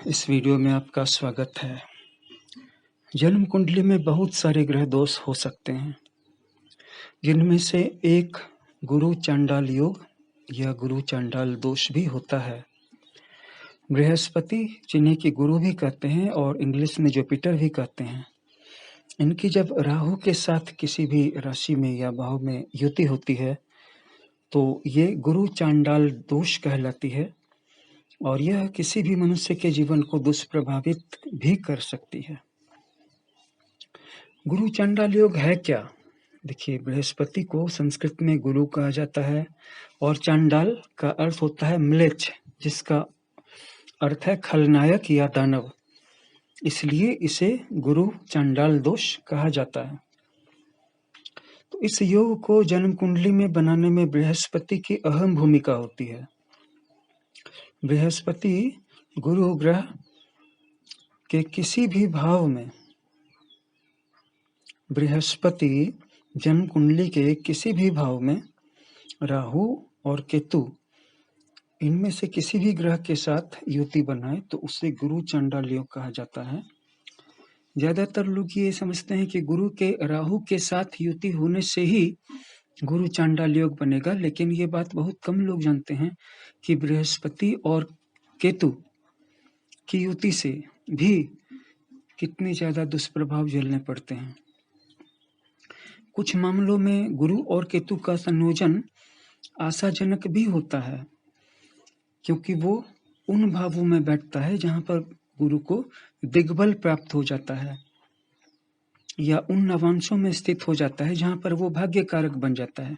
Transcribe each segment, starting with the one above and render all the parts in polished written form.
इस वीडियो में आपका स्वागत है। जन्म कुंडली में बहुत सारे ग्रह दोष हो सकते हैं, जिनमें से एक गुरु चांडाल योग या गुरु चांडाल दोष भी होता है। बृहस्पति, जिन्हें कि गुरु भी कहते हैं और इंग्लिश में जुपिटर भी कहते हैं, इनकी जब राहु के साथ किसी भी राशि में या भाव में युति होती है तो ये गुरु चांडाल दोष कहलाती है और यह किसी भी मनुष्य के जीवन को दुष्प्रभावित भी कर सकती है। गुरु चांडाल योग है क्या? देखिए, बृहस्पति को संस्कृत में गुरु कहा जाता है और चांडाल का अर्थ होता है म्लेच्छ, जिसका अर्थ है खलनायक या दानव। इसलिए इसे गुरु चांडाल दोष कहा जाता है। तो इस योग को जन्म कुंडली में बनाने में बृहस्पति की अहम भूमिका होती है। बृहस्पति गुरु ग्रह के किसी भी भाव में, बृहस्पति जन्म कुंडली के किसी भी भाव में राहु और केतु, इनमें से किसी भी ग्रह के साथ युति बनाए तो उसे गुरु चांडाल योग कहा जाता है। ज्यादातर लोग ये समझते हैं कि गुरु के राहु के साथ युति होने से ही गुरु चांडाल योग बनेगा, लेकिन ये बात बहुत कम लोग जानते हैं कि बृहस्पति और केतु की युति से भी कितने ज्यादा दुष्प्रभाव झेलने पड़ते हैं। कुछ मामलों में गुरु और केतु का संयोजन आशाजनक भी होता है, क्योंकि वो उन भावों में बैठता है जहां पर गुरु को दिग्बल प्राप्त हो जाता है या उन नवांशों में स्थित हो जाता है जहां पर वो भाग्य कारक बन जाता है।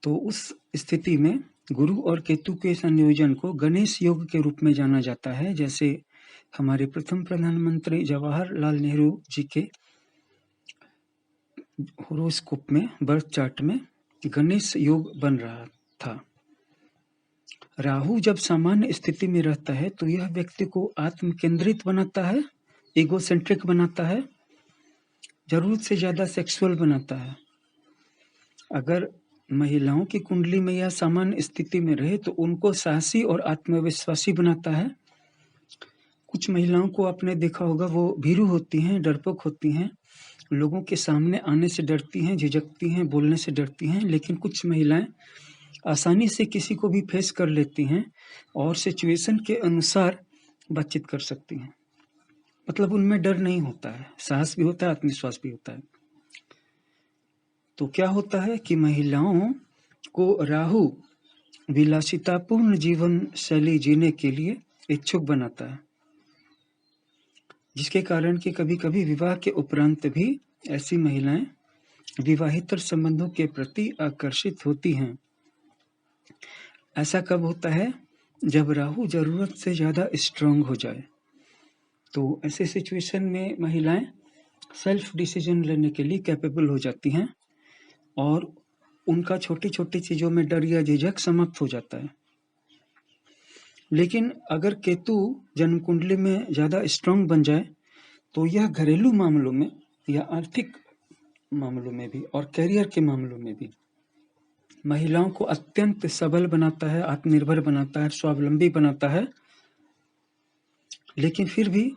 तो उस स्थिति में गुरु और केतु के संयोजन को गणेश योग के रूप में जाना जाता है। जैसे हमारे प्रथम प्रधानमंत्री जवाहरलाल नेहरू जी के होरोस्कोप में, बर्थ चार्ट में गणेश योग बन रहा था। राहु जब सामान्य स्थिति में रहता है तो यह व्यक्ति को आत्म केंद्रित बनाता है, इगोसेंट्रिक बनाता है, जरूरत से ज्यादा सेक्सुअल बनाता है। अगर महिलाओं की कुंडली में यह सामान्य स्थिति में रहे तो उनको साहसी और आत्मविश्वासी बनाता है। कुछ महिलाओं को आपने देखा होगा, वो भीरू होती हैं, डरपोक होती हैं, लोगों के सामने आने से डरती हैं, झिझकती हैं, बोलने से डरती हैं। लेकिन कुछ महिलाएं आसानी से किसी को भी फेस कर लेती हैं और सिचुएशन के अनुसार बातचीत कर सकती हैं। मतलब उनमें डर नहीं होता है, साहस भी होता है, आत्मविश्वास भी होता है। तो क्या होता है कि महिलाओं को राहु विलासितापूर्ण जीवन शैली जीने के लिए इच्छुक बनाता है, जिसके कारण कि कभी कभी विवाह के उपरांत भी ऐसी महिलाएं विवाहितर संबंधों के प्रति आकर्षित होती हैं। ऐसा कब होता है? जब राहु जरूरत से ज्यादा स्ट्रांग हो जाए। तो ऐसे सिचुएशन में महिलाएं सेल्फ डिसीजन लेने के लिए कैपेबल हो जाती हैं और उनका छोटी छोटी चीजों में डर या झिझक समाप्त हो जाता है। लेकिन अगर केतु जन्म कुंडली में ज्यादा स्ट्रांग बन जाए तो यह घरेलू मामलों में या आर्थिक मामलों में भी और करियर के मामलों में भी महिलाओं को अत्यंत सबल बनाता है, आत्मनिर्भर बनाता है, स्वावलंबी बनाता है। लेकिन फिर भी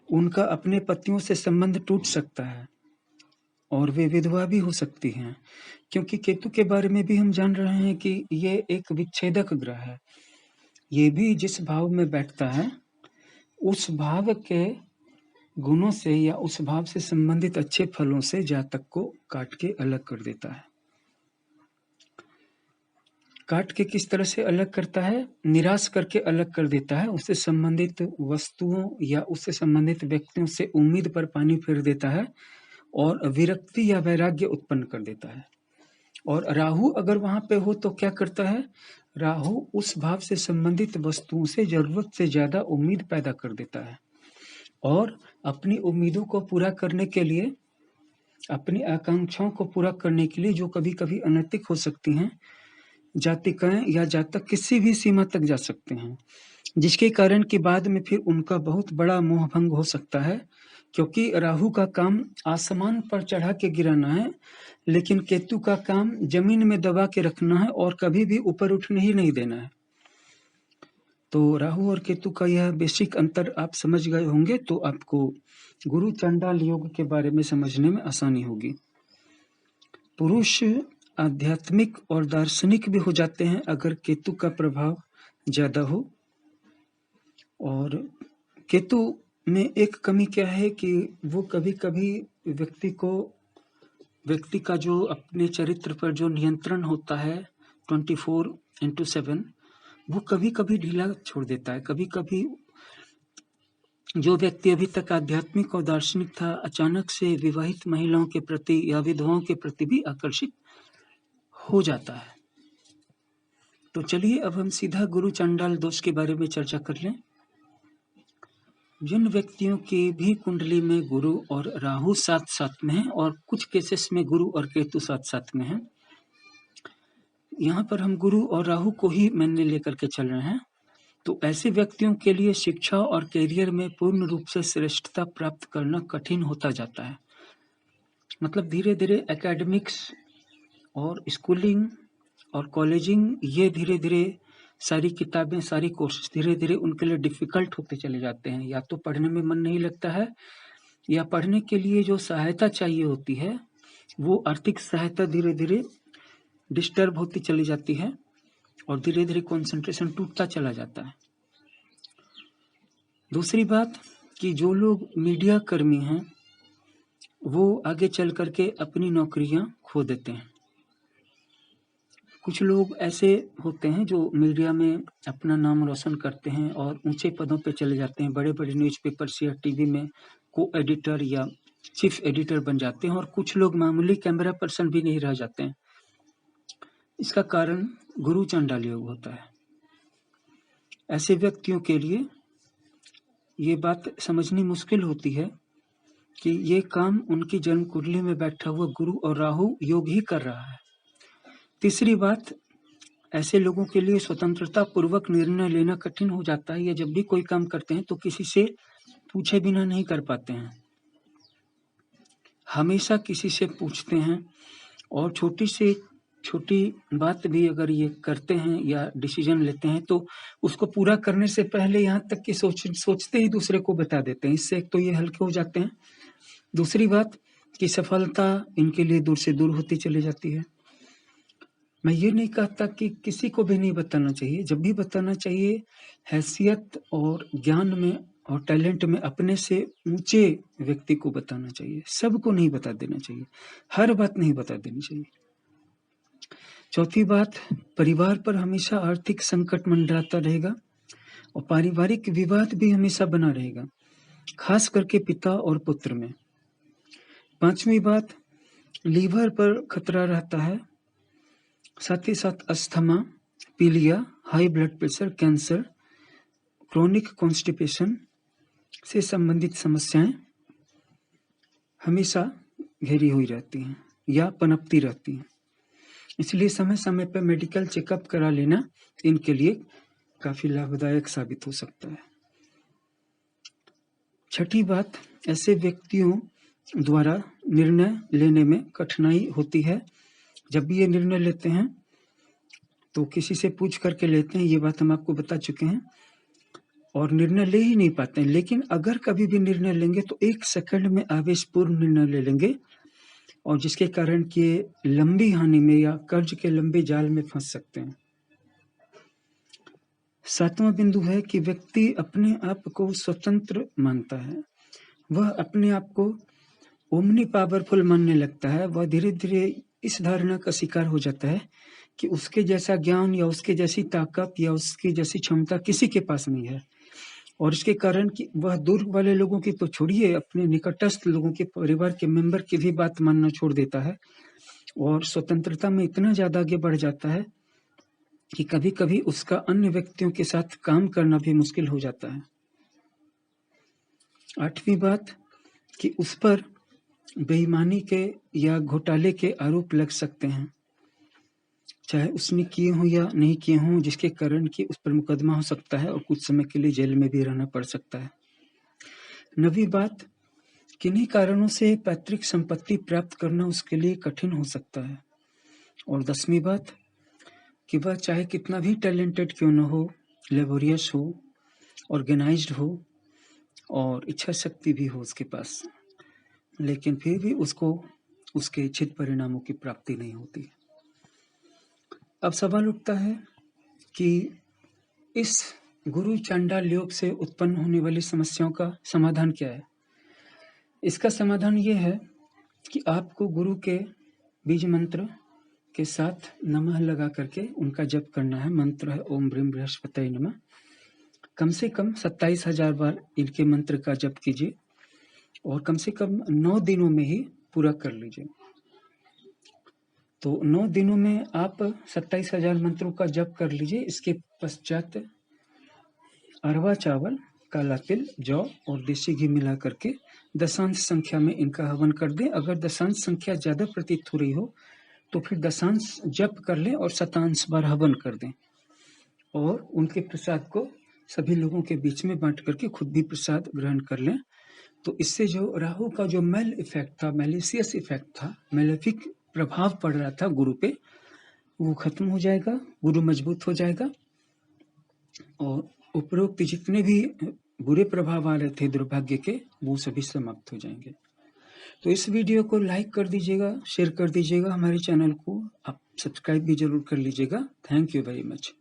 उनका अपने पतियों से संबंध टूट सकता है और वे विधवा भी हो सकती हैं, क्योंकि केतु के बारे में भी हम जान रहे हैं कि ये एक विच्छेदक ग्रह है। ये भी जिस भाव में बैठता है उस भाव के गुणों से या उस भाव से संबंधित अच्छे फलों से जातक को काट के अलग कर देता है। काट के किस तरह से अलग करता है? निराश करके अलग कर देता है। उससे संबंधित वस्तुओं या उससे संबंधित व्यक्तियों से उम्मीद पर पानी फेर देता है और विरक्ति या वैराग्य उत्पन्न कर देता है। और राहु अगर वहां पे हो तो क्या करता है? राहु उस भाव से संबंधित वस्तुओं से जरूरत से ज्यादा उम्मीद पैदा कर देता है और अपनी उम्मीदों को पूरा करने के लिए, अपनी आकांक्षाओं को पूरा करने के लिए, जो कभी कभी अनैतिक हो सकती हैं, जातिकाएं या जातक किसी भी सीमा तक जा सकते हैं, जिसके कारण कि बाद में फिर उनका बहुत बड़ा मोहभंग हो सकता है। क्योंकि राहु का काम आसमान पर चढ़ा के गिराना है, लेकिन केतु का काम जमीन में दबा के रखना है और कभी भी ऊपर उठने ही नहीं देना है। तो राहु और केतु का यह बेसिक अंतर आप समझ गए होंगे तो आपको गुरु चंडाल योग के बारे में समझने में आसानी होगी। पुरुष आध्यात्मिक और दार्शनिक भी हो जाते हैं अगर केतु का प्रभाव ज्यादा हो। और केतु में एक कमी क्या है कि वो कभी-कभी व्यक्ति का जो अपने चरित्र पर जो नियंत्रण होता है 24/7 वो कभी-कभी ढीला छोड़ देता है। कभी-कभी जो व्यक्ति अभी तक आध्यात्मिक और दार्शनिक था अचानक से विवाहित महिलाओं के प्रति या विधवाओं के प्रति भी आकर्षित हो जाता है। तो चलिए अब हम सीधा गुरु चंडाल दोष के बारे में चर्चा कर लें। जिन व्यक्तियों की भी कुंडली में गुरु और राहु साथ में हैं और कुछ केसेस में गुरु और केतु साथ में हैं, यहाँ पर हम गुरु और राहु को ही मायने लेकर के चल रहे हैं, तो ऐसे व्यक्तियों के लिए शिक्षा और करियर में पूर्ण रूप से श्रेष्ठता प्राप्त करना कठिन होता जाता है। मतलब धीरे धीरे एकेडमिक्स और स्कूलिंग और कॉलेजिंग ये धीरे धीरे सारी किताबें सारी कोर्सेज धीरे धीरे उनके लिए डिफिकल्ट होते चले जाते हैं। या तो पढ़ने में मन नहीं लगता है या पढ़ने के लिए जो सहायता चाहिए होती है वो आर्थिक सहायता धीरे धीरे डिस्टर्ब होती चली जाती है और धीरे धीरे कंसंट्रेशन टूटता चला जाता है। दूसरी बात कि जो लोग मीडिया कर्मी हैं वो आगे चल करके अपनी नौकरियां खो देते हैं। कुछ लोग ऐसे होते हैं जो मीडिया में अपना नाम रोशन करते हैं और ऊंचे पदों पे चले जाते हैं, बड़े बड़े न्यूज़पेपर्स या टीवी में को एडिटर या चीफ एडिटर बन जाते हैं और कुछ लोग मामूली कैमरा पर्सन भी नहीं रह जाते हैं। इसका कारण गुरु चंडाल योग होता है। ऐसे व्यक्तियों के लिए ये बात समझनी मुश्किल होती है कि ये काम उनकी जन्म कुंडली में बैठा हुआ गुरु और राहु योग ही कर रहा है। तीसरी बात, ऐसे लोगों के लिए स्वतंत्रता पूर्वक निर्णय लेना कठिन हो जाता है या जब भी कोई काम करते हैं तो किसी से पूछे बिना नहीं कर पाते हैं, हमेशा किसी से पूछते हैं और छोटी से छोटी बात भी अगर ये करते हैं या डिसीजन लेते हैं तो उसको पूरा करने से पहले यहाँ तक कि सोचते ही दूसरे को बता देते हैं। इससे एक तो ये हल्के हो जाते हैं, दूसरी बात कि सफलता इनके लिए दूर से दूर होती चली जाती है। मैं ये नहीं कहता कि किसी को भी नहीं बताना चाहिए, जब भी बताना चाहिए हैसियत और ज्ञान में और टैलेंट में अपने से ऊंचे व्यक्ति को बताना चाहिए, सबको नहीं बता देना चाहिए, हर बात नहीं बता देनी चाहिए। चौथी बात, परिवार पर हमेशा आर्थिक संकट मंडराता रहेगा और पारिवारिक विवाद भी हमेशा बना रहेगा, खास करके पिता और पुत्र में। पांचवी बात, लीवर पर खतरा रहता है, साथ ही साथ अस्थमा, पीलिया, high blood pressure, cancer, chronic constipation से संबंधित समस्याएं हमेशा घेरी हुई रहती हैं या पनपती रहती हैं। इसलिए समय समय पर मेडिकल चेकअप करा लेना इनके लिए काफी लाभदायक साबित हो सकता है। छठी बात, ऐसे व्यक्तियों द्वारा निर्णय लेने में कठिनाई होती है। जब भी ये निर्णय लेते हैं तो किसी से पूछ करके लेते हैं, ये बात हम आपको बता चुके हैं, और निर्णय ले ही नहीं पाते हैं। लेकिन अगर कभी भी निर्णय लेंगे तो 1 सेकंड में आवेशपूर्ण निर्णय ले लेंगे और जिसके कारण कि लंबी हानि में या कर्ज के लंबे जाल में फंस सकते हैं। 7वां बिंदु है कि व्यक्ति अपने आप को स्वतंत्र मानता है, वह अपने आप को ओमनी पावरफुल मानने लगता है। वह धीरे धीरे इस धारणा का शिकार हो जाता है कि उसके जैसा ज्ञान या उसके जैसी ताकत या उसकी जैसी क्षमता किसी के पास नहीं है, और इसके कारण कि वह दूर वाले लोगों की तो छोड़िए, अपने निकटस्थ लोगों के परिवार के मेंबर की भी बात मानना छोड़ देता है और स्वतंत्रता में इतना ज्यादा आगे बढ़ जाता है कि कभी कभी उसका अन्य व्यक्तियों के साथ काम करना भी मुश्किल हो जाता है। 8वीं बात कि उस पर बेईमानी के या घोटाले के आरोप लग सकते हैं, चाहे उसने किए हों या नहीं किए हों, जिसके कारण कि उस पर मुकदमा हो सकता है और कुछ समय के लिए जेल में भी रहना पड़ सकता है। 9वीं बात, किन्हीं कारणों से पैतृक संपत्ति प्राप्त करना उसके लिए कठिन हो सकता है। और 10वीं बात कि वह चाहे कितना भी टैलेंटेड क्यों न हो, लेबोरियस हो, ऑर्गेनाइज्ड हो और इच्छा शक्ति भी हो उसके पास, लेकिन फिर भी उसको उसके इच्छित परिणामों की प्राप्ति नहीं होती। अब सवाल उठता है कि इस गुरु चांडाल योग से उत्पन्न होने वाली समस्याओं का समाधान क्या है? इसका समाधान ये है कि आपको गुरु के बीज मंत्र के साथ नमः लगा करके उनका जप करना है। मंत्र है ओम ब्रीम बृहस्पतये नमः। कम से कम 27,000 बार इनके मंत्र का जप कीजिए और कम से कम 9 दिनों में ही पूरा कर लीजिए। तो 9 दिनों में आप 27,000 मंत्रों का जप कर लीजिए। इसके पश्चात अरवा चावल, काला तिल, जौ और देसी घी मिला करके दशांश संख्या में इनका हवन कर दें। अगर दशांश संख्या ज़्यादा प्रतीत हो रही हो तो फिर दशांश जप कर लें और शतांश बार हवन कर दें और उनके प्रसाद को सभी लोगों के बीच में बांट करके खुद भी प्रसाद ग्रहण कर लें। तो इससे जो राहु का जो मेल इफेक्ट था, मैलिशियस इफेक्ट था, मेलेफिक प्रभाव पड़ रहा था गुरु पे, वो खत्म हो जाएगा, गुरु मजबूत हो जाएगा और उपरोक्त जितने भी बुरे प्रभाव आ रहे थे दुर्भाग्य के, वो सभी समाप्त हो जाएंगे। तो इस वीडियो को लाइक कर दीजिएगा, शेयर कर दीजिएगा, हमारे चैनल को आप सब्सक्राइब भी जरूर कर लीजिएगा। Thank you very much.